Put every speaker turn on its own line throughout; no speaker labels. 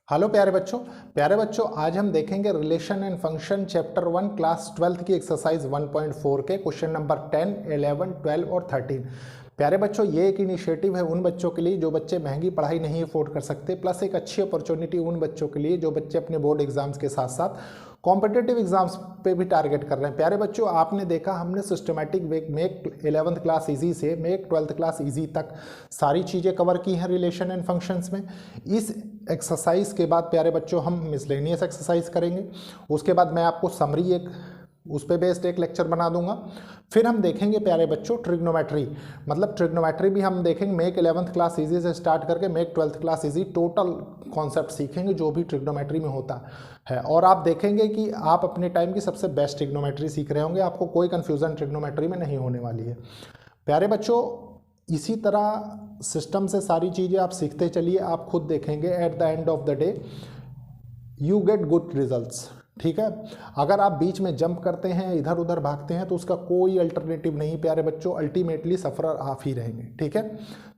Hello प्यारे बच्चों आज हम देखेंगे relation and function chapter 1 class 12 की एक्सरसाइज 1.4 के क्वेश्चन नंबर 10, 11, 12 और 13। प्यारे बच्चों ये एक इनिशिएटिव है उन बच्चों के लिए जो बच्चे महंगी पढ़ाई नहीं अफोर्ड कर सकते, प्लस एक अच्छी अपॉर्चुनिटी उन बच्चों के लिए जो बच्चे अपने बोर्ड एग्जाम्स के साथ साथ कॉम्पिटिटिव एग्जाम्स पे भी टारगेट कर रहे हैं। प्यारे बच्चों आपने देखा हमने systematic way make 11th class easy से मेक 12th क्लास इजी तक सारी चीज़ें कवर की हैं रिलेशन एंड फंक्शंस में। इस एक्सरसाइज के बाद प्यारे बच्चों हम मिसलेनियस एक्सरसाइज करेंगे, उसके बाद मैं आपको समरी एक उस पर बेस्ड एक लेक्चर बना दूंगा। फिर हम देखेंगे प्यारे बच्चों ट्रिग्नोमेट्री, मतलब ट्रिग्नोमेट्री भी हम देखेंगे मेक 11th क्लास इजी से स्टार्ट करके make 12th class easy total concept सीखेंगे जो भी ट्रिग्नोमेट्री में होता है। और आप देखेंगे कि आप अपने टाइम की सबसे बेस्ट ट्रिग्नोमेट्री सीख रहे होंगे, आपको कोई कन्फ्यूज़न ट्रिग्नोमेट्री में नहीं होने वाली है। प्यारे बच्चों इसी तरह सिस्टम से सारी चीज़ें आप सीखते चलिए, आप खुद देखेंगे at the end of the day you get good results. ठीक है, अगर आप बीच में जंप करते हैं, इधर उधर भागते हैं तो उसका कोई अल्टरनेटिव नहीं प्यारे बच्चों, अल्टीमेटली सफरर आप ही रहेंगे। ठीक है,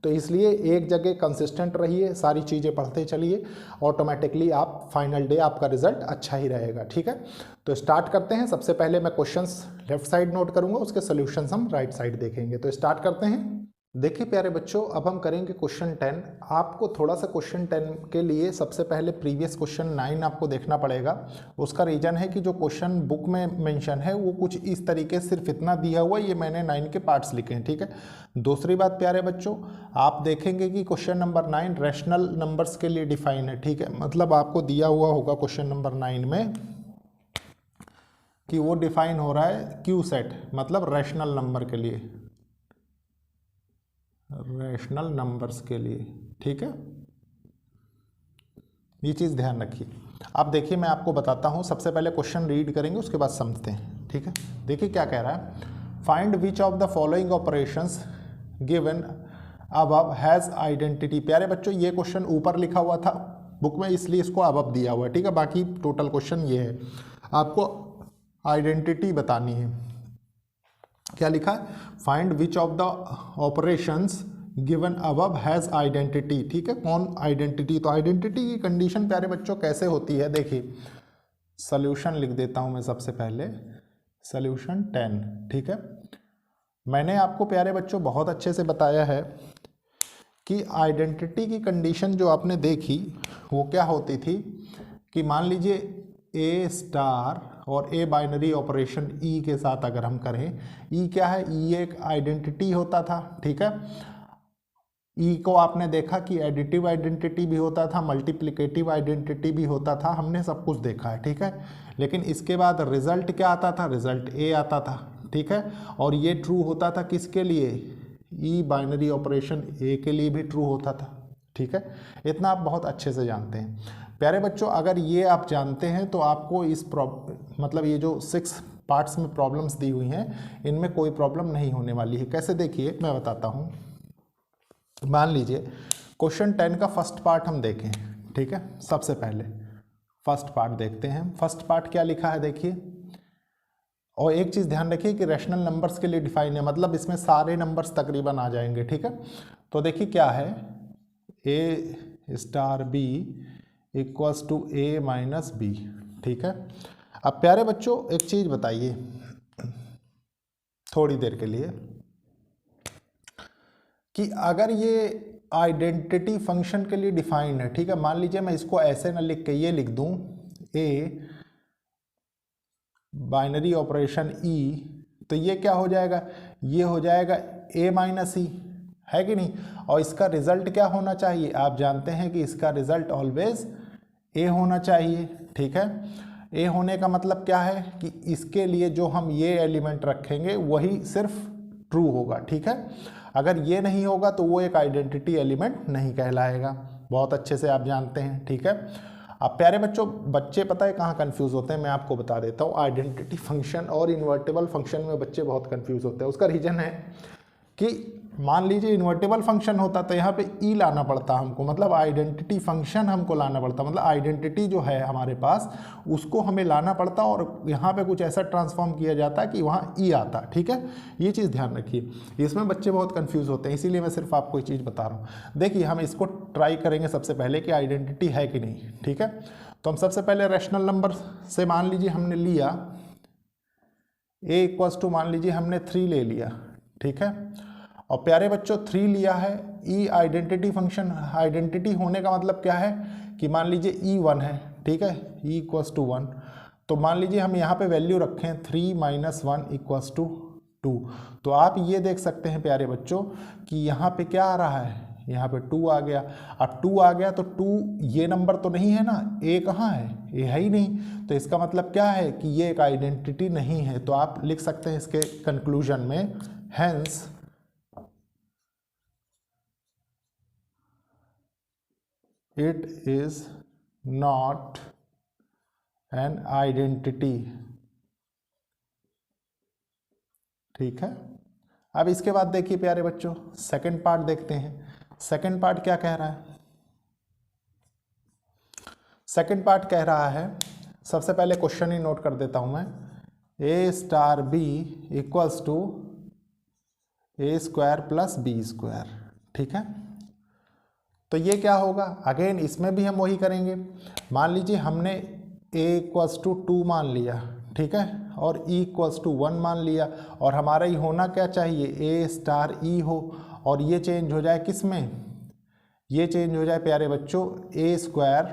तो इसलिए एक जगह कंसिस्टेंट रहिए, सारी चीज़ें पढ़ते चलिए, ऑटोमेटिकली आप फाइनल डे आपका रिजल्ट अच्छा ही रहेगा। ठीक है, तो स्टार्ट करते हैं। सबसे पहले मैं क्वेश्चंस लेफ्ट साइड नोट करूंगा, उसके सोल्यूशंस हम राइट साइड देखेंगे। तो स्टार्ट करते हैं। देखिए प्यारे बच्चों अब हम करेंगे क्वेश्चन 10। आपको थोड़ा सा क्वेश्चन 10 के लिए सबसे पहले प्रीवियस क्वेश्चन 9 आपको देखना पड़ेगा। उसका रीज़न है कि जो क्वेश्चन बुक में मेंशन है वो कुछ इस तरीके से सिर्फ इतना दिया हुआ, ये मैंने 9 के पार्ट्स लिखे हैं। ठीक है, दूसरी बात प्यारे बच्चों आप देखेंगे कि क्वेश्चन नंबर 9 रैशनल नंबर्स के लिए डिफाइन है। ठीक है, मतलब आपको दिया हुआ होगा क्वेश्चन नंबर 9 में कि वो डिफाइन हो रहा है क्यू सेट, मतलब रैशनल नंबर के लिए, रैशनल नंबर्स के लिए। ठीक है, ये चीज़ ध्यान रखिए। अब देखिए मैं आपको बताता हूँ, सबसे पहले क्वेश्चन रीड करेंगे उसके बाद समझते हैं। ठीक है, देखिए क्या कह रहा है, find which of the following operations given above has identity. प्यारे बच्चों ये क्वेश्चन ऊपर लिखा हुआ था बुक में, इसलिए इसको अबव दिया हुआ है। ठीक है, बाकी टोटल क्वेश्चन ये है, आपको आइडेंटिटी बतानी है। क्या लिखा है, find which of the operations given above has identity. ठीक है, कौन आइडेंटिटी, तो आइडेंटिटी की कंडीशन प्यारे बच्चों कैसे होती है, देखिए सॉल्यूशन लिख देता हूं मैं सबसे पहले, सॉल्यूशन 10। ठीक है, मैंने आपको प्यारे बच्चों बहुत अच्छे से बताया है कि आइडेंटिटी की कंडीशन जो आपने देखी वो क्या होती थी कि मान लीजिए ए स्टार और ए बाइनरी ऑपरेशन ई के साथ अगर हम करें, ई क्या है, ई एक आइडेंटिटी होता था। ठीक है, ई को आपने देखा कि एडिटिव आइडेंटिटी भी होता था, मल्टीप्लिकेटिव आइडेंटिटी भी होता था, हमने सब कुछ देखा है। ठीक है, लेकिन इसके बाद रिजल्ट क्या आता था, रिजल्ट ए आता था। ठीक है, और ये ट्रू होता था किसके लिए, ई बाइनरी ऑपरेशन ए के लिए भी ट्रू होता था। ठीक है, इतना आप बहुत अच्छे से जानते हैं। प्यारे बच्चों अगर ये आप जानते हैं तो आपको इस मतलब ये जो 6 पार्ट्स में प्रॉब्लम्स दी हुई हैं इनमें कोई प्रॉब्लम नहीं होने वाली है। कैसे, देखिए मैं बताता हूँ। मान लीजिए क्वेश्चन 10 का फर्स्ट पार्ट हम देखें। ठीक है, सबसे पहले फर्स्ट पार्ट देखते हैं। फर्स्ट पार्ट क्या लिखा है देखिए, और एक चीज़ ध्यान रखिए कि रैशनल नंबर्स के लिए डिफाइन है, मतलब इसमें सारे नंबर्स तकरीबन आ जाएंगे। ठीक है, तो देखिए क्या है, A star B equals to A minus B. ठीक है, अब प्यारे बच्चों एक चीज़ बताइए थोड़ी देर के लिए कि अगर ये आइडेंटिटी फंक्शन के लिए डिफाइंड है, ठीक है, मान लीजिए मैं इसको ऐसे ना लिख के ये लिख दूं ए बाइनरी ऑपरेशन ई, तो ये क्या हो जाएगा, ये हो जाएगा ए माइनस ई, है कि नहीं। और इसका रिजल्ट क्या होना चाहिए, आप जानते हैं कि इसका रिजल्ट ऑलवेज ए होना चाहिए। ठीक है, ए होने का मतलब क्या है कि इसके लिए जो हम ये एलिमेंट रखेंगे वही सिर्फ ट्रू होगा। ठीक है, अगर ये नहीं होगा तो वो एक आइडेंटिटी एलिमेंट नहीं कहलाएगा, बहुत अच्छे से आप जानते हैं। ठीक है, अब प्यारे बच्चों बच्चे पता है कहाँ कंफ्यूज होते हैं, मैं आपको बता देता हूँ। आइडेंटिटी फंक्शन और इन्वर्टेबल फंक्शन में बच्चे बहुत कंफ्यूज होते हैं। उसका रीज़न है कि मान लीजिए इन्वर्टेबल फंक्शन होता तो यहाँ पे ई लाना पड़ता हमको, मतलब आइडेंटिटी फंक्शन हमको लाना पड़ता, मतलब आइडेंटिटी जो है हमारे पास उसको हमें लाना पड़ता और यहाँ पे कुछ ऐसा ट्रांसफॉर्म किया जाता कि वहाँ ई आता। ठीक है, ये चीज़ ध्यान रखिए, इसमें बच्चे बहुत कन्फ्यूज़ होते हैं, इसीलिए मैं सिर्फ आपको ये चीज़ बता रहा हूँ। देखिए हम इसको ट्राई करेंगे सबसे पहले कि आइडेंटिटी है कि नहीं। ठीक है, तो हम सबसे पहले रैशनल नंबर से मान लीजिए हमने लिया ए इक्वल्स टू, मान लीजिए हमने 3 ले लिया। ठीक है, और प्यारे बच्चों 3 लिया है, ई आइडेंटिटी फंक्शन, आइडेंटिटी होने का मतलब क्या है कि मान लीजिए ई 1 है। ठीक है, ई इक्वल्स टू 1, तो मान लीजिए हम यहाँ पे वैल्यू रखें 3 - 1 इक्वल्स टू 2, तो आप ये देख सकते हैं प्यारे बच्चों कि यहाँ पे क्या आ रहा है, यहाँ पे 2 आ गया। अब 2 आ गया तो 2 ये नंबर तो नहीं है ना, ए कहाँ है, ए है ही नहीं, तो इसका मतलब क्या है कि ये एक आइडेंटिटी नहीं है। तो आप लिख सकते हैं इसके कंक्लूजन में, hence it is not an identity. ठीक है, अब इसके बाद देखिए प्यारे बच्चों सेकंड पार्ट देखते हैं। सेकंड पार्ट क्या कह रहा है, सेकंड पार्ट कह रहा है, सबसे पहले क्वेश्चन ही नोट कर देता हूं मैं, A star B equals to A square plus B square. ठीक है, तो ये क्या होगा, अगेन इसमें भी हम वही करेंगे। मान लीजिए हमने ए इक्वल्स टू 2 मान लिया। ठीक है, और ई इक्वल्स टू 1 मान लिया, और हमारा ही होना क्या चाहिए, ए स्टार ई हो, और ये चेंज हो जाए किस में, ये चेंज हो जाए प्यारे बच्चों ए स्क्वायर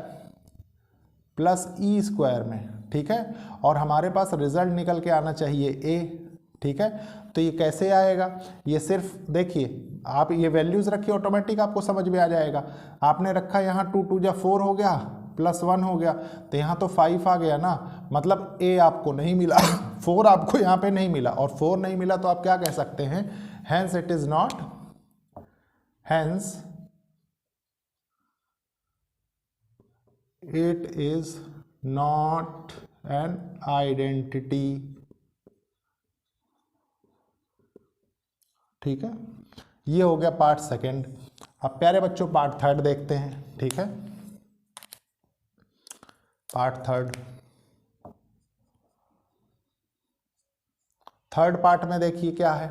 प्लस ई स्क्वायर में। ठीक है, और हमारे पास रिजल्ट निकल के आना चाहिए ए। ठीक है, तो ये कैसे आएगा, ये सिर्फ देखिए आप ये वैल्यूज रखिए, ऑटोमेटिक आपको समझ में आ जाएगा। आपने रखा यहाँ 2 2 जा 4 हो गया, प्लस 1 हो गया, तो यहाँ तो 5 आ गया ना, मतलब ए आपको नहीं मिला 4 आपको यहाँ पे नहीं मिला, और 4 नहीं मिला तो आप क्या कह सकते हैं, hence it is not, hence it is not an identity. ठीक है, ये हो गया पार्ट सेकंड। अब प्यारे बच्चों पार्ट थर्ड देखते हैं। ठीक है, पार्ट थर्ड, थर्ड पार्ट में देखिए क्या है,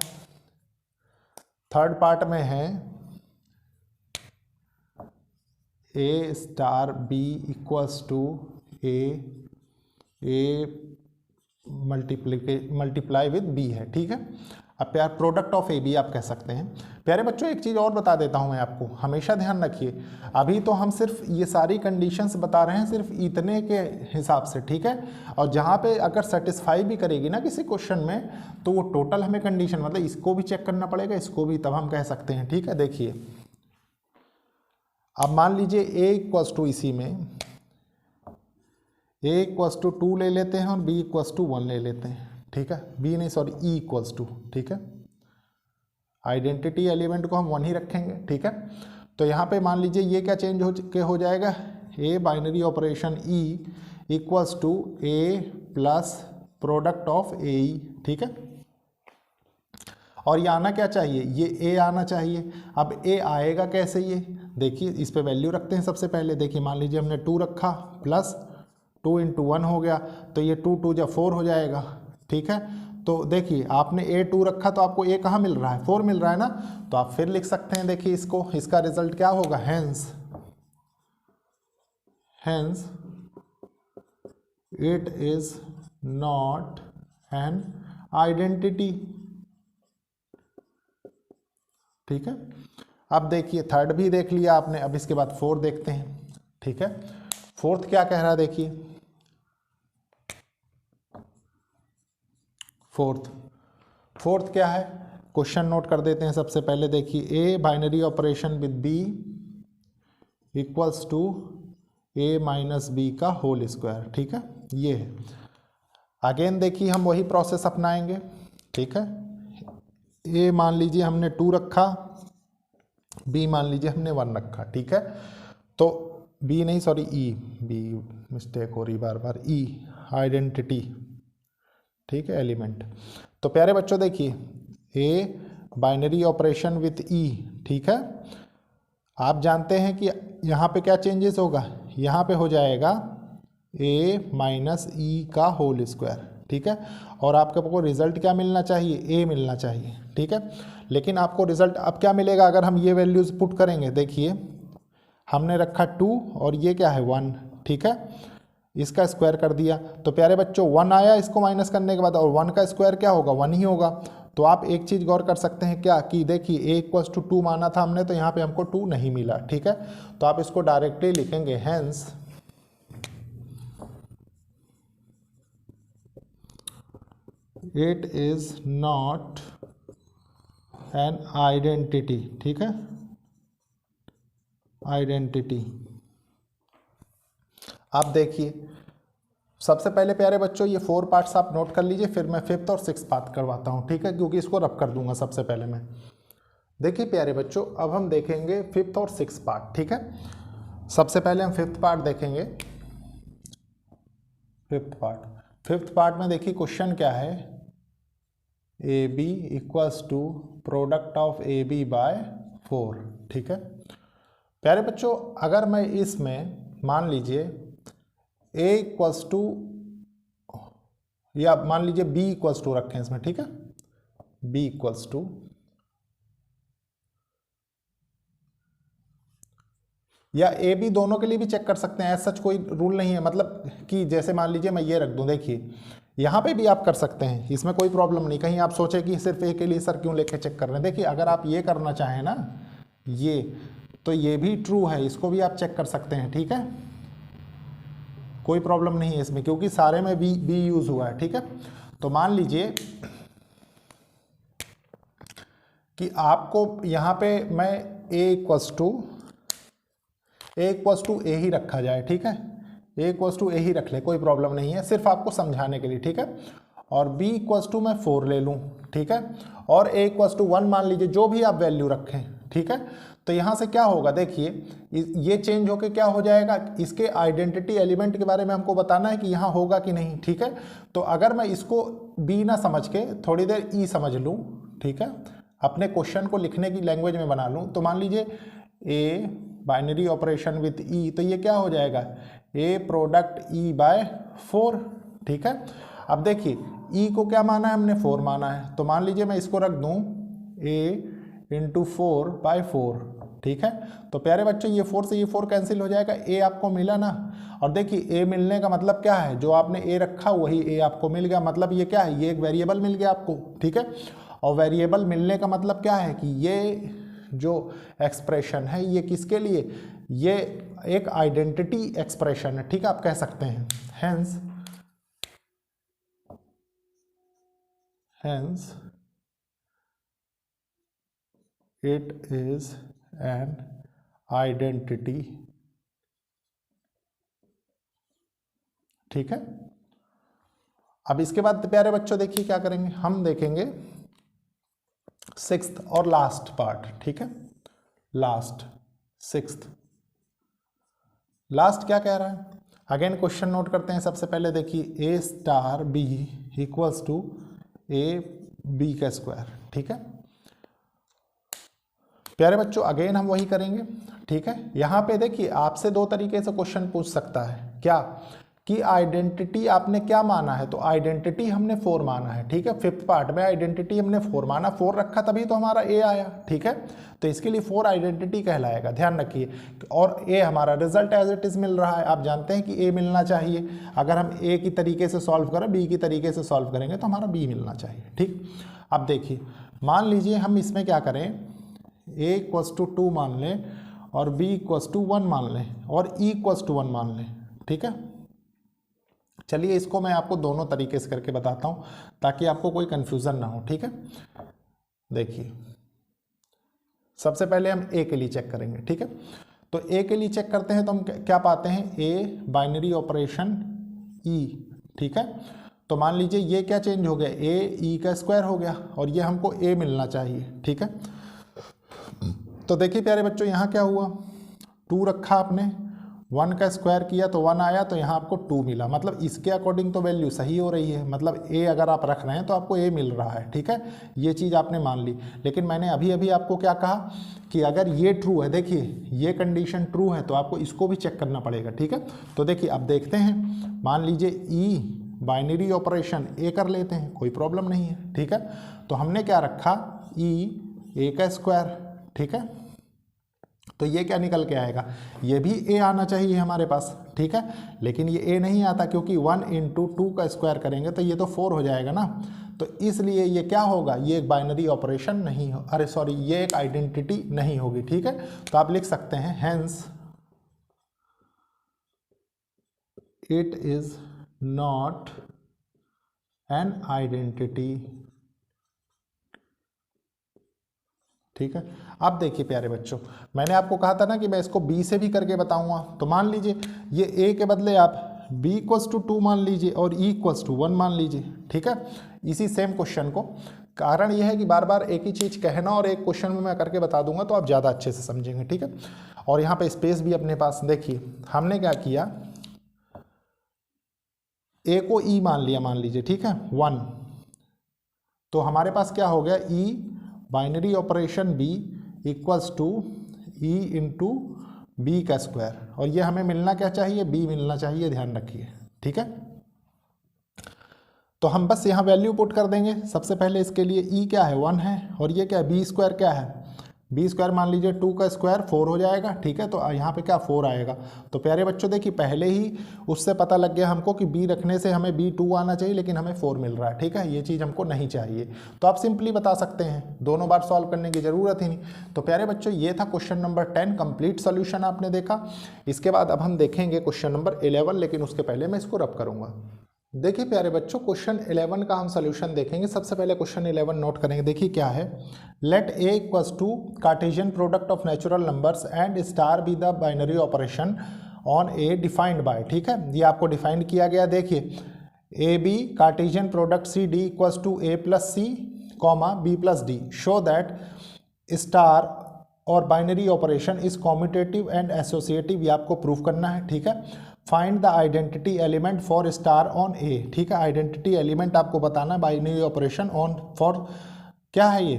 थर्ड पार्ट में है A star B equals to A multiply with B है। ठीक है, अब प्यार प्रोडक्ट ऑफ ए बी आप कह सकते हैं। प्यारे बच्चों एक चीज़ और बता देता हूं मैं आपको, हमेशा ध्यान रखिए, अभी तो हम सिर्फ ये सारी कंडीशंस बता रहे हैं सिर्फ इतने के हिसाब से। ठीक है, और जहां पे अगर सेटिस्फाई भी करेगी ना किसी क्वेश्चन में, तो वो टोटल हमें कंडीशन, मतलब इसको भी चेक करना पड़ेगा, इसको भी, तब हम कह सकते हैं। ठीक है, देखिए अब मान लीजिए ए इक्वल्स टू, इसी में ए इक्वल्स टू 2 ले लेते हैं और बी इक्वल्स टू 1 ले लेते हैं। ठीक है, बी नहीं सॉरी ई इक्वल्स टू। ठीक है, आइडेंटिटी एलिमेंट को हम 1 ही रखेंगे। ठीक है, तो यहाँ पे मान लीजिए ये क्या चेंज हो जाएगा, a binary operation E equals to A plus product of A E. ठीक है, और ये आना क्या चाहिए, ये ए आना चाहिए। अब ए आएगा कैसे, ये देखिए इस पे वैल्यू रखते हैं सबसे पहले। देखिए मान लीजिए हमने 2 रखा, प्लस 2 × 1 हो गया, तो ये 2 2 जा 4 हो जाएगा। ठीक है, तो देखिए आपने ए 2 रखा तो आपको ए कहाँ मिल रहा है, 4 मिल रहा है ना, तो आप फिर लिख सकते हैं। देखिए इसको, इसका रिजल्ट क्या होगा, hence it is not an identity. ठीक है, अब देखिए थर्ड भी देख लिया आपने, अब इसके बाद फोर्थ देखते हैं। ठीक है, फोर्थ क्या कह रहा है, देखिए फोर्थ क्या है, क्वेश्चन नोट कर देते हैं सबसे पहले। देखिए A binary operation with B equals to A minus B का होल स्क्वायर। ठीक है, ये है। अगेन देखिए हम वही प्रोसेस अपनाएंगे। ठीक है, ए मान लीजिए हमने 2 रखा, बी मान लीजिए हमने 1 रखा। ठीक है, तो बी नहीं सॉरी ई, बी मिस्टेक हो रही बार बार, ई आइडेंटिटी। ठीक है, एलिमेंट। तो प्यारे बच्चों देखिए ए बाइनरी ऑपरेशन विथ ई, ठीक है। आप जानते हैं कि यहाँ पे क्या चेंजेस होगा, यहाँ पे हो जाएगा a माइनस ई का होल स्क्वायर, ठीक है। और आपको रिजल्ट क्या मिलना चाहिए, a मिलना चाहिए, ठीक है। लेकिन आपको रिजल्ट अब क्या मिलेगा अगर हम ये वैल्यूज़ पुट करेंगे, देखिए हमने रखा 2 और ये क्या है 1, ठीक है। इसका स्क्वायर कर दिया तो प्यारे बच्चों 1 आया इसको माइनस करने के बाद, और 1 का स्क्वायर क्या होगा 1 ही होगा। तो आप एक चीज़ गौर कर सकते हैं क्या कि देखिए a = 2 माना था हमने, तो यहाँ पे हमको 2 नहीं मिला, ठीक है। तो आप इसको डायरेक्टली लिखेंगे hence it is not an identity, ठीक है, आइडेंटिटी। आप देखिए सबसे पहले प्यारे बच्चों ये 4 पार्ट्स आप नोट कर लीजिए, फिर मैं 5th और 6th पार्ट करवाता हूँ, ठीक है, क्योंकि इसको रब कर दूंगा सबसे पहले मैं। देखिए प्यारे बच्चों अब हम देखेंगे 5th और 6th पार्ट, ठीक है। सबसे पहले हम 5th पार्ट देखेंगे। 5th पार्ट में देखिए क्वेश्चन क्या है, A B equals to product of A B by 4, ठीक है। प्यारे बच्चों अगर मैं इसमें मान लीजिए a इक्वल्स टू या मान लीजिए b इक्वल्स टू रखें इसमें, ठीक है, b इक्वल्स टू या ए बी दोनों के लिए भी चेक कर सकते हैं, ऐसा सच कोई रूल नहीं है, मतलब कि जैसे मान लीजिए मैं ये रख दूं, देखिए यहाँ पे भी आप कर सकते हैं, इसमें कोई प्रॉब्लम नहीं। कहीं आप सोचे कि सिर्फ ए के लिए सर क्यों लेके चेक कर रहे हैं, देखिए अगर आप ये करना चाहें ना ये, तो ये भी ट्रू है, इसको भी आप चेक कर सकते हैं, ठीक है, कोई प्रॉब्लम नहीं है इसमें, क्योंकि सारे में बी यूज हुआ है, ठीक है। तो मान लीजिए कि आपको यहाँ पे मैं a इक्वल्स टू ए ही रखा जाए, ठीक है, a इक्वल्स टू ए ही रख ले, कोई प्रॉब्लम नहीं है, सिर्फ आपको समझाने के लिए, ठीक है। और b इक्वल्स टू मैं 4 ले लूँ, ठीक है, और a इक्वल्स टू 1 मान लीजिए, जो भी आप वैल्यू रखें, ठीक है। तो यहाँ से क्या होगा, देखिए ये चेंज होके क्या हो जाएगा, इसके आइडेंटिटी एलिमेंट के बारे में हमको बताना है कि यहाँ होगा कि नहीं, ठीक है। तो अगर मैं इसको b ना समझ के थोड़ी देर e समझ लूँ, ठीक है, अपने क्वेश्चन को लिखने की लैंग्वेज में बना लूँ, तो मान लीजिए a binary operation with e, तो ये क्या हो जाएगा a प्रोडक्ट e बाय 4, ठीक है। अब देखिए e को क्या माना है हमने 4 माना है, तो मान लीजिए मैं इसको रख दूं a × 4/4, ठीक है। तो प्यारे बच्चों ये 4 से ये 4 कैंसिल हो जाएगा, a आपको मिला ना। और देखिए a मिलने का मतलब क्या है, जो आपने a रखा वही a आपको मिल गया, मतलब ये क्या है, ये एक वेरिएबल मिल गया आपको, ठीक है। और वेरिएबल मिलने का मतलब क्या है कि ये जो एक्सप्रेशन है ये किसके लिए, ये एक आइडेंटिटी एक्सप्रेशन है, ठीक है, आप कह सकते हैं। Hence it is an identity, ठीक है। अब इसके बाद प्यारे बच्चों देखिए क्या करेंगे, हम देखेंगे 6th और लास्ट पार्ट, ठीक है, लास्ट 6th। लास्ट क्या कह रहा है, अगेन क्वेश्चन नोट करते हैं। सबसे पहले देखिए a* b equals to ab का स्क्वायर, ठीक है। प्यारे बच्चों अगेन हम वही करेंगे, ठीक है। यहाँ पे देखिए आपसे 2 तरीके से क्वेश्चन पूछ सकता है, क्या कि आइडेंटिटी आपने क्या माना है, तो आइडेंटिटी हमने 4 माना है, ठीक है। 5th पार्ट में आइडेंटिटी हमने 4 माना, 4 रखा तभी तो हमारा a आया, ठीक है। तो इसके लिए 4 आइडेंटिटी कहलाएगा, ध्यान रखिए। और a हमारा रिजल्ट एज इट इज मिल रहा है, आप जानते हैं कि a मिलना चाहिए, अगर हम a की तरीके से सॉल्व करें b की तरीके से सॉल्व करेंगे तो हमारा b मिलना चाहिए, ठीक। अब देखिए मान लीजिए हम इसमें क्या करें, a = 2 मान लें और b = 1 मान लें और e = 1 मान लें, ठीक है। चलिए इसको मैं आपको दोनों तरीके से करके बताता हूं ताकि आपको कोई कंफ्यूजन ना हो, ठीक है। देखिए सबसे पहले हम a के लिए चेक करेंगे, ठीक है। तो a के लिए चेक करते हैं तो हम क्या पाते हैं, a बाइनरी ऑपरेशन e, ठीक है। तो मान लीजिए ये क्या चेंज हो गया, a e का स्क्वायर हो गया और ये हमको a मिलना चाहिए, ठीक है। तो देखिए प्यारे बच्चों यहाँ क्या हुआ, 2 रखा आपने 1 का स्क्वायर किया तो 1 आया, तो यहाँ आपको 2 मिला, मतलब इसके अकॉर्डिंग तो वैल्यू सही हो रही है, मतलब ए अगर आप रख रहे हैं तो आपको ए मिल रहा है, ठीक है, ये चीज़ आपने मान ली। लेकिन मैंने अभी अभी आपको क्या कहा कि अगर ये ट्रू है, देखिए ये कंडीशन ट्रू है तो आपको इसको भी चेक करना पड़ेगा, ठीक है। तो देखिए अब देखते हैं, मान लीजिए ई बाइनरी ऑपरेशन ए कर लेते हैं, कोई प्रॉब्लम नहीं है, ठीक है। तो हमने क्या रखा, ई ए का स्क्वायर, ठीक है, तो ये क्या निकल के आएगा, ये भी ए आना चाहिए हमारे पास, ठीक है, लेकिन ये ए नहीं आता क्योंकि 1 × 2 का स्क्वायर करेंगे तो ये तो 4 हो जाएगा ना, तो इसलिए ये क्या होगा, ये एक बाइनरी ऑपरेशन नहीं हो, अरे सॉरी, ये एक आइडेंटिटी नहीं होगी, ठीक है। तो आप लिख सकते हैं hence it is not an identity, ठीक है। अब देखिए प्यारे बच्चों, मैंने आपको कहा था ना कि मैं इसको b से भी करके बताऊंगा, तो मान लीजिए ये a के बदले आप b = 2 मान लीजिए और e = 1 मान लीजिए, ठीक है। इसी सेम क्वेश्चन को, कारण यह है कि बार बार एक ही चीज़ कहना और एक क्वेश्चन में मैं करके बता दूंगा तो आप ज़्यादा अच्छे से समझेंगे, ठीक है। और यहाँ पे स्पेस भी अपने पास, देखिए हमने क्या किया, a को e मान लिया, मान लीजिए, ठीक है, 1, तो हमारे पास क्या हो गया, e binary operation b = e × b का स्क्वायर, और ये हमें मिलना क्या चाहिए, b मिलना चाहिए, ध्यान रखिए, ठीक है। तो हम बस यहाँ वैल्यू पुट कर देंगे, सबसे पहले इसके लिए e क्या है, 1 है, और ये क्या है, b² क्या है, b² मान लीजिए 2 का स्क्वायर 4 हो जाएगा, ठीक है। तो यहाँ पे क्या 4 आएगा, तो प्यारे बच्चों देखिए पहले ही उससे पता लग गया हमको कि b रखने से हमें b2 आना चाहिए, लेकिन हमें 4 मिल रहा है, ठीक है, ये चीज़ हमको नहीं चाहिए। तो आप सिंपली बता सकते हैं, दोनों बार सॉल्व करने की ज़रूरत ही नहीं। तो प्यारे बच्चों ये था क्वेश्चन नंबर 10, कंप्लीट सोल्यूशन आपने देखा। इसके बाद अब हम देखेंगे क्वेश्चन नंबर 11, लेकिन उसके पहले मैं इसको रब करूँगा। देखिए प्यारे बच्चों, क्वेश्चन 11 का हम सोल्यूशन देखेंगे। सबसे पहले क्वेश्चन 11 नोट करेंगे, देखिए क्या है, let a = Cartesian product of natural numbers and star B the binary operation on a defined by, ठीक है, ये आपको डिफाइंड किया गया। देखिए A B Cartesian product C D = a + c, b + d, show that star और binary operation is commutative and associative, ये आपको प्रूव करना है, ठीक है। Find the identity element for star on A, ठीक है, आइडेंटिटी एलिमेंट आपको बताना बाइनरी ऑपरेशन ऑन फॉर क्या है ये,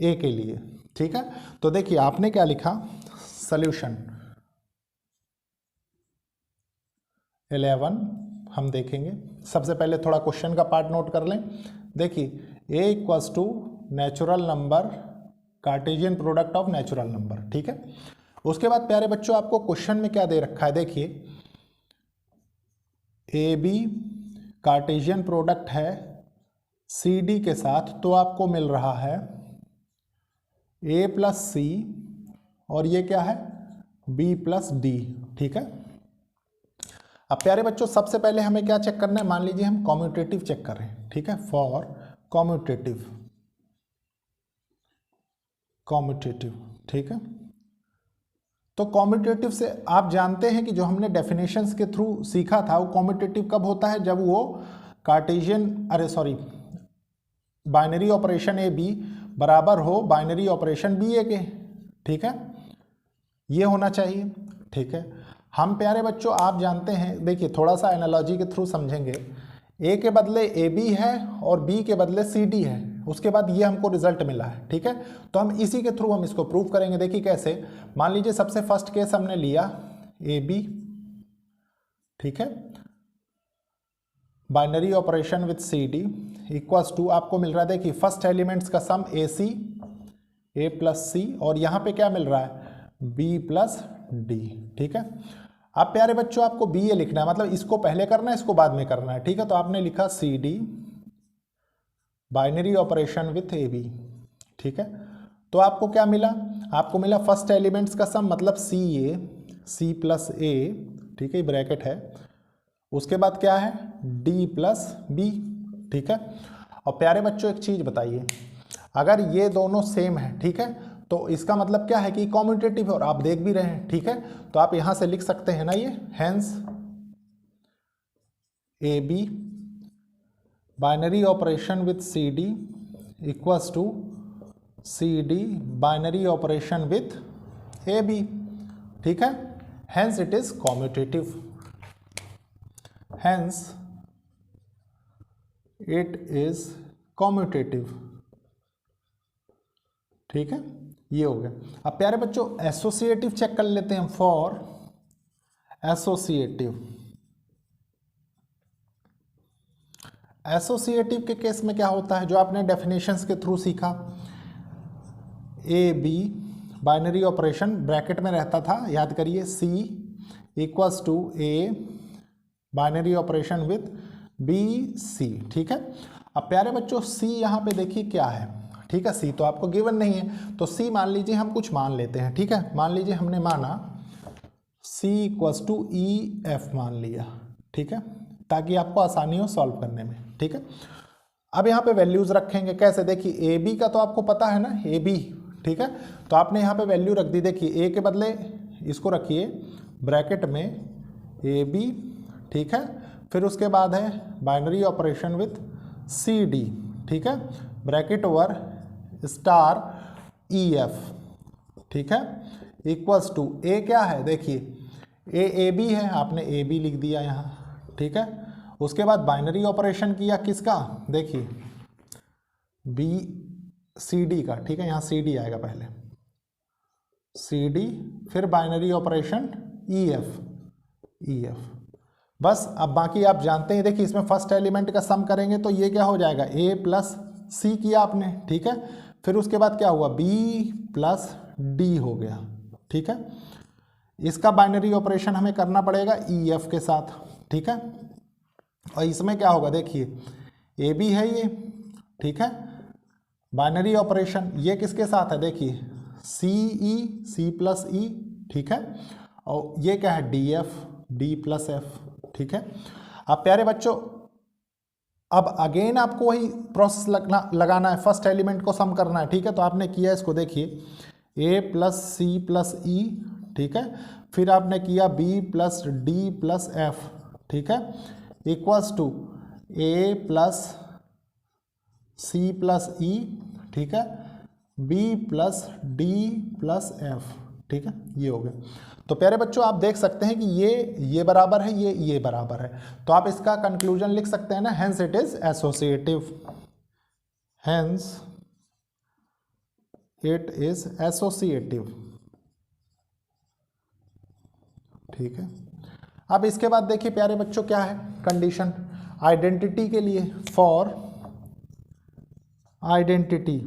ए के लिए, ठीक है। तो देखिए आपने क्या लिखा, सॉल्यूशन 11 हम देखेंगे। सबसे पहले थोड़ा क्वेश्चन का पार्ट नोट कर लें। देखिए a = natural number, Cartesian product of natural number, ठीक है। उसके बाद प्यारे बच्चों आपको क्वेश्चन में क्या दे रखा है, देखिए ए बी कार्टेशियन प्रोडक्ट है सी डी के साथ, तो आपको मिल रहा है a + c और ये क्या है, b + d, ठीक है। अब प्यारे बच्चों सबसे पहले हमें क्या चेक करना है, मान लीजिए हम कॉम्यूटेटिव चेक कर रहे हैं, ठीक है, फॉर कॉम्यूटेटिव, ठीक है। तो कॉम्यूटेटिव से आप जानते हैं कि जो हमने डेफिनेशंस के थ्रू सीखा था, वो कॉम्यूटेटिव कब होता है, जब वो बाइनरी ऑपरेशन ए बी बराबर हो बाइनरी ऑपरेशन बी ए के, ठीक है, ये होना चाहिए, ठीक है। हम प्यारे बच्चों आप जानते हैं, देखिए थोड़ा सा एनालॉजी के थ्रू समझेंगे, ए के बदले ए बी है और बी के बदले सी डी है, उसके बाद ये हमको रिजल्ट मिला है, ठीक है। तो हम इसी के थ्रू हम इसको प्रूव करेंगे। देखिए कैसे, मान लीजिए सबसे फर्स्ट केस हमने लिया ए बी, ठीक है, binary operation with C D = आपको मिल रहा है, देखिए फर्स्ट एलिमेंट्स का सम ए + c और यहाँ पे क्या मिल रहा है, b + d, ठीक है। अब प्यारे बच्चों आपको बी ए लिखना है, मतलब इसको पहले करना है, इसको बाद में करना है, ठीक है। तो आपने लिखा C D binary operation with A B, ठीक है। तो आपको क्या मिला, आपको मिला फर्स्ट एलिमेंट्स का सम, मतलब c + a, ठीक है, ब्रैकेट है, उसके बाद क्या है d + b, ठीक है। और प्यारे बच्चों एक चीज़ बताइए, अगर ये दोनों सेम है, ठीक है, तो इसका मतलब क्या है कि कॉम्यूटेटिव है, और आप देख भी रहे हैं, ठीक है। तो आप यहां से लिख सकते हैं ना, ये hence A B binary operation with C D = C D binary operation with A B, ठीक है। Hence it is commutative. Hence it is commutative. ठीक है, ये हो गया। अब प्यारे बच्चों एसोसिएटिव चेक कर लेते हैं। फॉर एसोसिएटिव, एसोसिएटिव के केस में क्या होता है, जो आपने डेफिनेशंस के थ्रू सीखा, A B binary operation bracket में रहता था, याद करिए, C equals to A binary operation with B C. ठीक है, अब प्यारे बच्चों सी यहाँ पे देखिए क्या है। ठीक है, सी तो आपको गिवन नहीं है, तो सी मान लीजिए हम कुछ मान लेते हैं। ठीक है, मान लीजिए हमने माना सी इक्वल्स टू ई एफ मान लिया। ठीक है, ताकि आपको आसानी हो सॉल्व करने में। ठीक है, अब यहाँ पे वैल्यूज रखेंगे कैसे, देखिए ए बी का तो आपको पता है ना, ए बी। ठीक है, तो आपने यहाँ पे वैल्यू रख दी, देखिए ए के बदले इसको रखिए ब्रैकेट में ए बी। ठीक है, फिर उसके बाद है binary operation with C D. ठीक है, bracket over star E F. ठीक है, इक्वल्स टू ए क्या है, देखिए ए बी है, आपने ए बी लिख दिया यहाँ। ठीक है, उसके बाद बाइनरी ऑपरेशन किया किसका, देखिए बी सी डी का। ठीक है, यहाँ सी डी आएगा पहले, सी डी, फिर बाइनरी ऑपरेशन ई एफ। बस अब बाकी आप जानते हैं, देखिए इसमें फर्स्ट एलिमेंट का सम करेंगे तो ये क्या हो जाएगा, ए प्लस सी किया आपने। ठीक है, फिर उसके बाद क्या हुआ, बी प्लस डी हो गया। ठीक है, इसका बाइनरी ऑपरेशन हमें करना पड़ेगा ई एफ के साथ। ठीक है, और इसमें क्या होगा, देखिए ए बी है ये। ठीक है, बाइनरी ऑपरेशन ये किसके साथ है, देखिए सी ई, सी प्लस ई। ठीक है, और ये क्या है, D F, D plus F. ठीक है, अब प्यारे बच्चों अब अगेन आपको वही प्रोसेस लगाना है, फर्स्ट एलिमेंट को सम करना है। ठीक है, तो आपने किया इसको, देखिए ए प्लस सी प्लस ई। ठीक है, फिर आपने किया B plus D plus F. ठीक है, equals to A plus C plus E. ठीक है, B plus D plus F. ठीक है, ये हो गया। तो प्यारे बच्चों आप देख सकते हैं कि ये बराबर है, ये बराबर है, तो आप इसका कंक्लूजन लिख सकते हैं ना, hence it is associative. Hence it is associative. ठीक है, अब इसके बाद देखिए प्यारे बच्चों क्या है कंडीशन आइडेंटिटी के लिए। फॉर आइडेंटिटी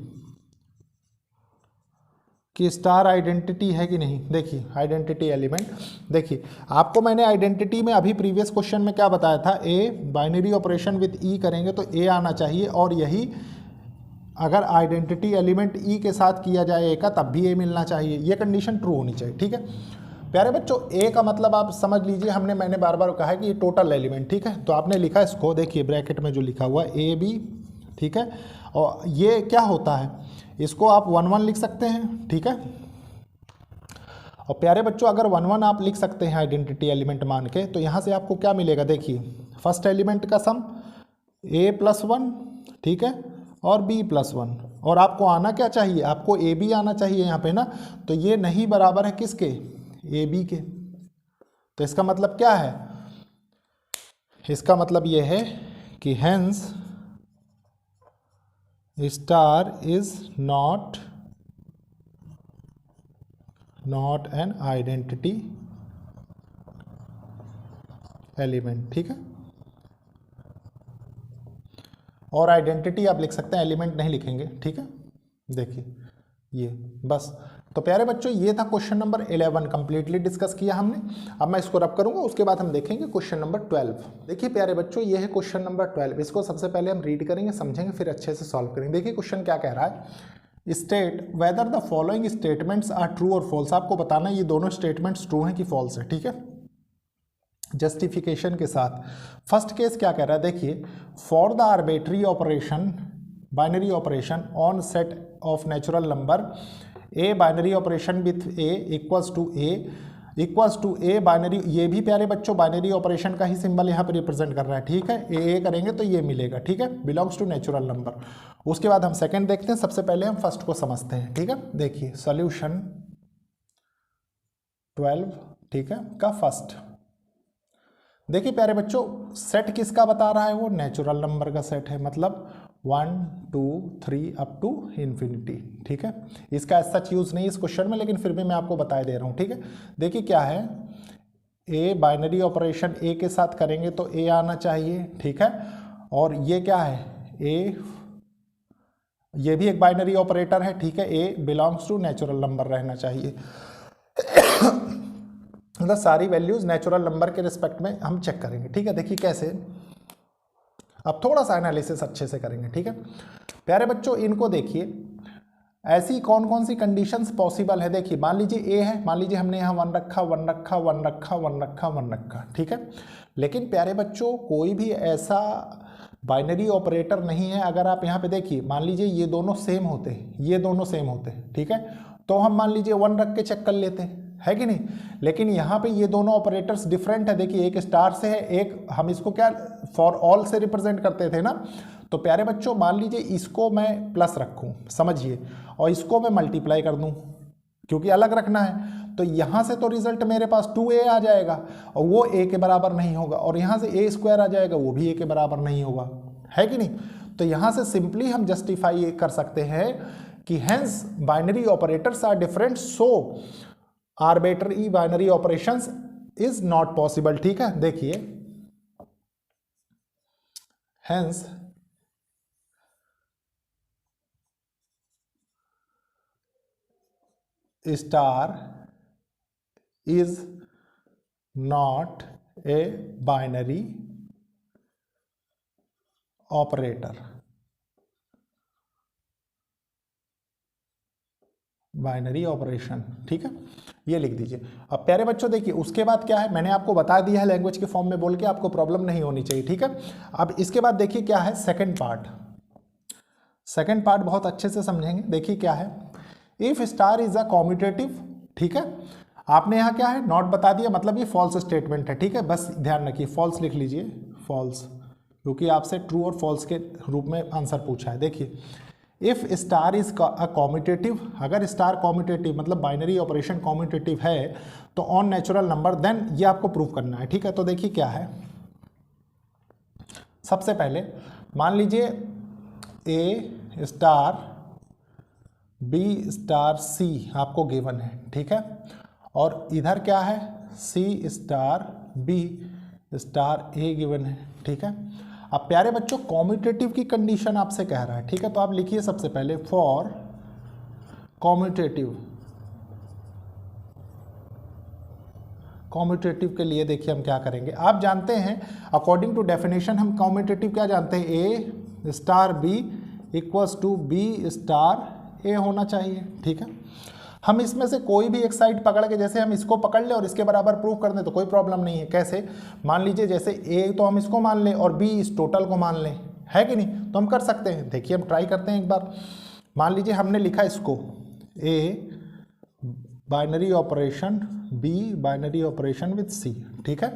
कि स्टार आइडेंटिटी है कि नहीं, देखिए आइडेंटिटी एलिमेंट, देखिए आपको मैंने आइडेंटिटी में अभी प्रीवियस क्वेश्चन में क्या बताया था, ए बाइनरी ऑपरेशन विद ई करेंगे तो ए आना चाहिए, और यही अगर आइडेंटिटी एलिमेंट ई के साथ किया जाए ए का तब भी ए मिलना चाहिए, ये कंडीशन ट्रू होनी चाहिए। ठीक है प्यारे बच्चों, ए का मतलब आप समझ लीजिए, मैंने बार बार कहा है कि ये टोटल एलिमेंट। ठीक है, तो आपने लिखा इसको, देखिए ब्रैकेट में जो लिखा हुआ ए बी। ठीक है, और ये क्या होता है, इसको आप 1 1 लिख सकते हैं। ठीक है, और प्यारे बच्चों अगर 1 1 आप लिख सकते हैं आइडेंटिटी एलिमेंट मान के, तो यहाँ से आपको क्या मिलेगा, देखिए फर्स्ट एलिमेंट का सम ए प्लस 1। ठीक है, और बी प्लस 1, और आपको आना क्या चाहिए, आपको ए बी आना चाहिए यहाँ पे ना, तो ये नहीं बराबर है किसके, ए बी के। तो इसका मतलब क्या है, इसका मतलब ये है कि hence star is not an identity element. ठीक है, और आइडेंटिटी आप लिख सकते हैं, एलिमेंट नहीं लिखेंगे। ठीक है, देखिए ये बस। तो प्यारे बच्चों ये था क्वेश्चन नंबर 11, कंप्लीटली डिस्कस किया हमने। अब मैं इसको रब करूंगा, उसके बाद हम देखेंगे क्वेश्चन नंबर 12। देखिए प्यारे बच्चों ये है क्वेश्चन नंबर 12, इसको सबसे पहले हम रीड करेंगे, समझेंगे, फिर अच्छे से सॉल्व करेंगे। देखिए क्वेश्चन क्या कह रहा है, state whether the following statements are true और फॉल्स। आपको बताना ये दोनों स्टेटमेंट्स ट्रू हैं कि फॉल्स है। ठीक है, जस्टिफिकेशन के साथ। फर्स्ट केस क्या कह रहा है, देखिए for the arbitrary operation binary operation on set of natural number A binary operation with A equals to A binary, ये भी प्यारे बच्चों बाइनरी ऑपरेशन का ही सिंबल यहाँ पे रिप्रेजेंट कर रहा है। ठीक है, ए करेंगे तो ये मिलेगा। ठीक है, बिलोंग्स टू नेचुरल नंबर। उसके बाद हम सेकंड देखते हैं, सबसे पहले हम फर्स्ट को समझते हैं। ठीक है, देखिए सॉल्यूशन 12 ठीक है, का फर्स्ट। देखिए प्यारे बच्चों, सेट किसका बता रहा है, वो नेचुरल नंबर का सेट है, मतलब 1 2 3 अप टू इन्फिनिटी। ठीक है, इसका ऐसा सच यूज नहीं इस क्वेश्चन में, लेकिन फिर भी मैं आपको बता दे रहा हूँ। ठीक है, देखिए क्या है, ए बाइनरी ऑपरेशन ए के साथ करेंगे तो ए आना चाहिए। ठीक है, और ये क्या है, ए, ये भी एक बाइनरी ऑपरेटर है। ठीक है, ए बिलोंग्स टू नेचुरल नंबर रहना चाहिए। मतलब सारी वैल्यूज नेचुरल नंबर के रिस्पेक्ट में हम चेक करेंगे। ठीक है, देखिए कैसे, अब थोड़ा सा एनालिसिस अच्छे से करेंगे। ठीक है प्यारे बच्चों, इनको देखिए ऐसी कौन कौन सी कंडीशंस पॉसिबल है। देखिए मान लीजिए ए है, मान लीजिए हमने यहाँ 1 रखा 1 रखा 1 रखा 1 रखा 1 रखा। ठीक है, लेकिन प्यारे बच्चों कोई भी ऐसा बाइनरी ऑपरेटर नहीं है। अगर आप यहाँ पे देखिए, मान लीजिए ये दोनों सेम होते, ये दोनों सेम होते, ठीक है, तो हम मान लीजिए 1 रख के चेक कर लेते, है कि नहीं। लेकिन यहाँ पे ये दोनों ऑपरेटर्स डिफरेंट है। देखिए एक स्टार से है, एक हम इसको क्या फॉर ऑल से रिप्रेजेंट करते थे ना। तो प्यारे बच्चों मान लीजिए इसको मैं प्लस रखूँ, समझिए, और इसको मैं मल्टीप्लाई कर दूँ, क्योंकि अलग रखना है। तो यहाँ से तो रिजल्ट मेरे पास 2a आ जाएगा, और वो a के बराबर नहीं होगा, और यहाँ से a स्क्वायर आ जाएगा, वो भी a के बराबर नहीं होगा, है कि नहीं। तो यहाँ से सिंपली हम जस्टिफाई कर सकते हैं कि hence binary operators are different, so arbitrary binary operations is not possible. ठीक है, देखिए hence star is not a binary operator। Binary operation, ठीक है, ये लिख दीजिए। अब प्यारे बच्चों देखिए उसके बाद क्या है, मैंने आपको बता दिया है लैंग्वेज के फॉर्म में बोल के, आपको प्रॉब्लम नहीं होनी चाहिए। ठीक है, अब इसके बाद देखिए क्या है सेकंड पार्ट। सेकंड पार्ट बहुत अच्छे से समझेंगे। देखिए क्या है, if star is a commutative, ठीक है, आपने यहाँ क्या है नॉट बता दिया, मतलब ये फॉल्स स्टेटमेंट है। ठीक है, बस ध्यान रखिए फॉल्स लिख लीजिए, फॉल्स, क्योंकि आपसे ट्रू और फॉल्स के रूप में आंसर पूछा है। देखिए if star is a commutative, अगर स्टार कॉम्यूटेटिव मतलब बाइनरी ऑपरेशन कॉम्यूटेटिव है तो ऑन नेचुरल नंबर, देन ये आपको प्रूव करना है। ठीक है, तो देखिए क्या है, सबसे पहले मान लीजिए ए स्टार बी स्टार सी आपको गिवन है। ठीक है, और इधर क्या है सी स्टार बी स्टार ए गिवन है। ठीक है, अब प्यारे बच्चों कॉम्यूटेटिव की कंडीशन आपसे कह रहा है। ठीक है, तो आप लिखिए सबसे पहले फॉर कॉम्यूटेटिव, कॉम्यूटेटिव के लिए देखिए हम क्या करेंगे, आप जानते हैं अकॉर्डिंग टू डेफिनेशन हम कॉम्यूटेटिव क्या जानते हैं, A star B equals to B star A होना चाहिए। ठीक है, हम इसमें से कोई भी एक साइड पकड़ के, जैसे हम इसको पकड़ ले और इसके बराबर प्रूव कर दें तो कोई प्रॉब्लम नहीं है। कैसे, मान लीजिए जैसे ए तो हम इसको मान लें और बी इस टोटल को मान लें, है कि नहीं, तो हम कर सकते हैं। देखिए हम ट्राई करते हैं एक बार। मान लीजिए हमने लिखा इसको A binary operation, B binary operation with C. ठीक है,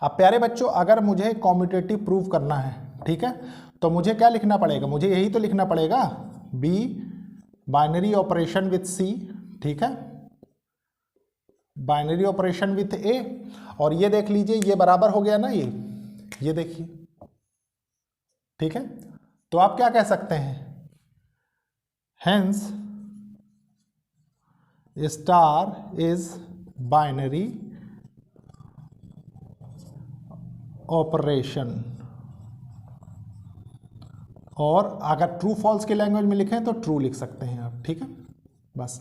अब प्यारे बच्चों अगर मुझे कॉम्यूटेटिव प्रूव करना है, ठीक है, तो मुझे क्या लिखना पड़ेगा, मुझे यही तो लिखना पड़ेगा, B binary operation with C, ठीक है, बाइनरी ऑपरेशन विथ ए, और ये देख लीजिए ये बराबर हो गया ना, ये देखिए। ठीक है, तो आप क्या कह सकते हैं, hence star is binary operation, और अगर ट्रू फॉल्स की लैंग्वेज में लिखें तो ट्रू लिख सकते हैं आप। ठीक है, बस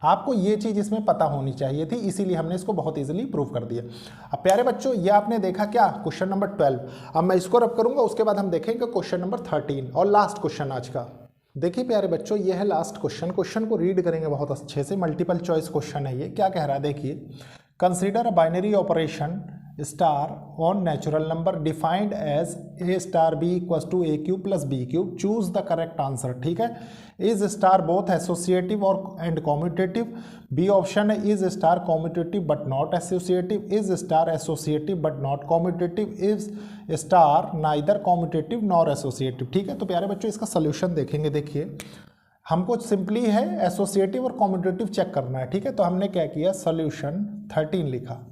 आपको ये चीज़ इसमें पता होनी चाहिए थी, इसीलिए हमने इसको बहुत इजीली प्रूव कर दिया। अब प्यारे बच्चों ये आपने देखा क्या, क्वेश्चन नंबर 12। अब मैं इसको रब करूंगा, उसके बाद हम देखेंगे क्वेश्चन नंबर 13 और लास्ट क्वेश्चन आज का। देखिए प्यारे बच्चों ये है लास्ट क्वेश्चन, क्वेश्चन को रीड करेंगे बहुत अच्छे से, मल्टीपल चॉइस क्वेश्चन है ये। क्या कह रहा है देखिए, consider a binary operation star on natural number defined as A star B equals to A cube plus B cube, choose the correct answer. ठीक है, इज स्टार बोथ एसोसिएटिव और एंड कॉम्यूटेटिव, बी ऑप्शन है is star commutative but not associative, is star associative but not commutative, is star neither commutative nor associative. ठीक है, तो प्यारे बच्चों इसका सोल्यूशन देखेंगे। देखिए हमको सिंपली है एसोसिएटिव और कॉम्यूटेटिव चेक करना है, ठीक है। तो हमने क्या किया, सोल्यूशन 13 लिखा।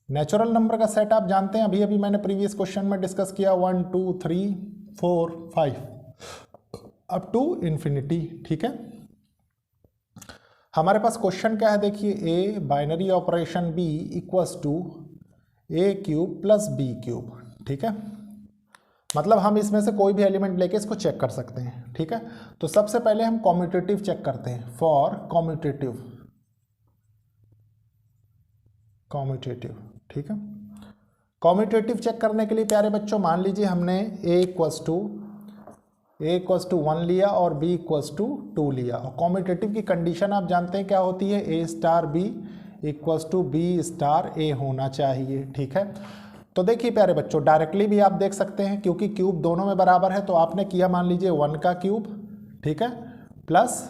नेचुरल नंबर का सेट आप जानते हैं, अभी अभी मैंने प्रीवियस क्वेश्चन में डिस्कस किया, 1 2 3 4 5 अप टू इन्फिनिटी, ठीक है। हमारे पास क्वेश्चन क्या है, देखिए, A binary operation B equals to A cube plus B cube, ठीक है। मतलब हम इसमें से कोई भी एलिमेंट लेके इसको चेक कर सकते हैं, ठीक है। तो सबसे पहले हम कॉम्यूटेटिव चेक करते हैं, फॉर कॉम्यूटेटिव, ठीक है। कॉम्यूटेटिव चेक करने के लिए प्यारे बच्चों मान लीजिए हमने ए इक्वल्स टू 1 लिया और b इक्वल्स टू 2 लिया, और कॉम्यूटेटिव की कंडीशन आप जानते हैं क्या होती है, a star b equals to b star a होना चाहिए, ठीक है। तो देखिए प्यारे बच्चों, डायरेक्टली भी आप देख सकते हैं, क्योंकि क्यूब दोनों में बराबर है, तो आपने किया मान लीजिए 1 का क्यूब, ठीक है, प्लस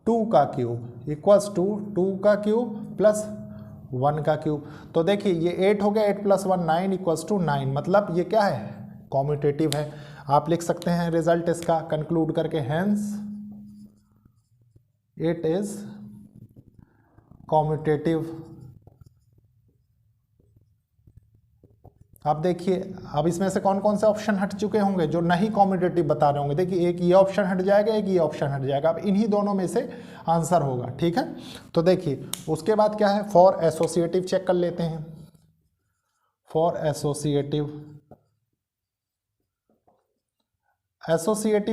2 का क्यूब इक्वल्स टू 2 का क्यूब प्लस 1 का क्यूब। तो देखिए ये 8 हो गया, 8 प्लस 1 9 इक्वल्स टू 9, मतलब ये क्या है, कॉम्यूटेटिव है। आप लिख सकते हैं रिजल्ट इसका कंक्लूड करके, हेंस इट इज कॉम्यूटेटिव। अब देखिए, अब इसमें से कौन कौन से ऑप्शन हट चुके होंगे जो नहीं कॉम्यूटेटिव बता रहे होंगे। देखिए एक ये ऑप्शन हट जाएगा, एक ये ऑप्शन हट जाएगा, अब इन्हीं दोनों में से आंसर होगा, ठीक है। तो देखिए उसके बाद क्या है, फॉर एसोसिएटिव चेक कर लेते हैं। फॉर एसोसिएटिव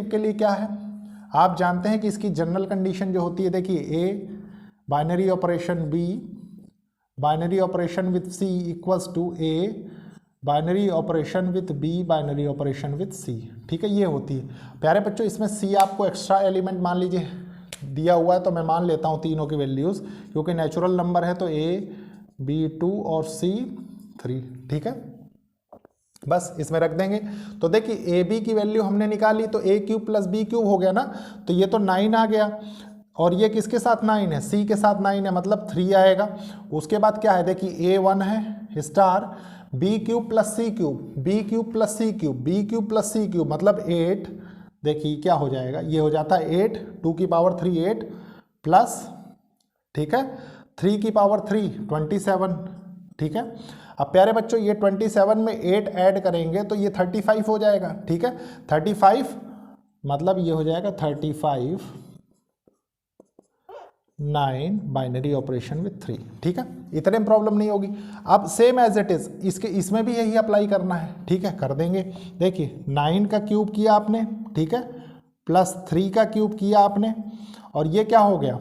के लिए क्या है, आप जानते हैं कि इसकी जनरल कंडीशन जो होती है, देखिए A binary operation B binary operation with C equals to A binary operation with B binary operation with C, ठीक है, ये होती है। प्यारे बच्चों इसमें सी आपको एक्स्ट्रा एलिमेंट मान लीजिए दिया हुआ है, तो मैं मान लेता हूँ तीनों की वैल्यूज़, क्योंकि नेचुरल नंबर है, तो ए बी 2 और सी 3, ठीक है, बस इसमें रख देंगे। तो देखिए ए बी की वैल्यू हमने निकाली, तो ए क्यूब प्लस बी क्यूब हो गया ना, तो ये तो 9 आ गया, और ये किसके साथ 9 है, सी के साथ 9 है, मतलब 3 आएगा। उसके बाद क्या है, देखिए ए 1 है स्टार बी क्यूब प्लस सी क्यूब, बी क्यूब प्लस सी क्यूब, बी क्यूब प्लस सी क्यूब, मतलब 8। देखिए क्या हो जाएगा, ये हो जाता है 8 2 की पावर 3 8 प्लस, ठीक है, 3 की पावर 3 27, ठीक है। अब प्यारे बच्चों ये 27 में 8 ऐड करेंगे तो ये 35 हो जाएगा, ठीक है। 35 मतलब ये हो जाएगा 35 9 बाइनरी ऑपरेशन विथ 3, ठीक है, इतने में प्रॉब्लम नहीं होगी। अब सेम एज इट इज इसमें भी यही अप्लाई करना है, ठीक है, कर देंगे। देखिए 9 का क्यूब किया आपने, ठीक है, प्लस 3 का क्यूब किया आपने, और ये क्या हो गया,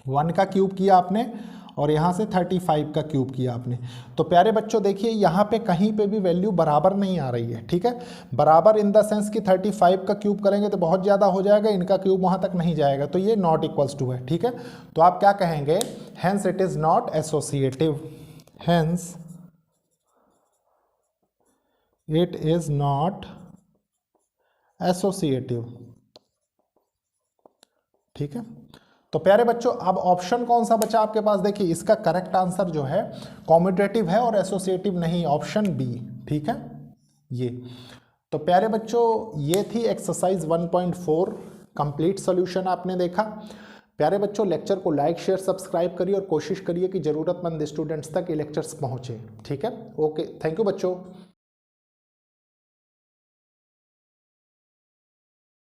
1 का क्यूब किया आपने, और यहाँ से 35 का क्यूब किया आपने। तो प्यारे बच्चों देखिए यहाँ पे कहीं पे भी वैल्यू बराबर नहीं आ रही है, ठीक है। बराबर इन द सेंस कि 35 का क्यूब करेंगे तो बहुत ज़्यादा हो जाएगा, इनका क्यूब वहाँ तक नहीं जाएगा, तो ये नॉट इक्वल्स टू है, ठीक है। तो आप क्या कहेंगे, hence it is not associative, hence it is not associative, ठीक है। तो प्यारे बच्चों अब ऑप्शन कौन सा बचा आपके पास, देखिए इसका करेक्ट आंसर जो है कॉम्यूटेटिव है और एसोसिएटिव नहीं, ऑप्शन बी, ठीक है ये। तो प्यारे बच्चों ये थी एक्सरसाइज 1.4 कंप्लीट सॉल्यूशन आपने देखा। प्यारे बच्चों लेक्चर को लाइक शेयर सब्सक्राइब करिए और कोशिश करिए कि ज़रूरतमंद स्टूडेंट्स तक ये लेक्चर्स पहुँचे, ठीक है। ओके, थैंक यू बच्चों।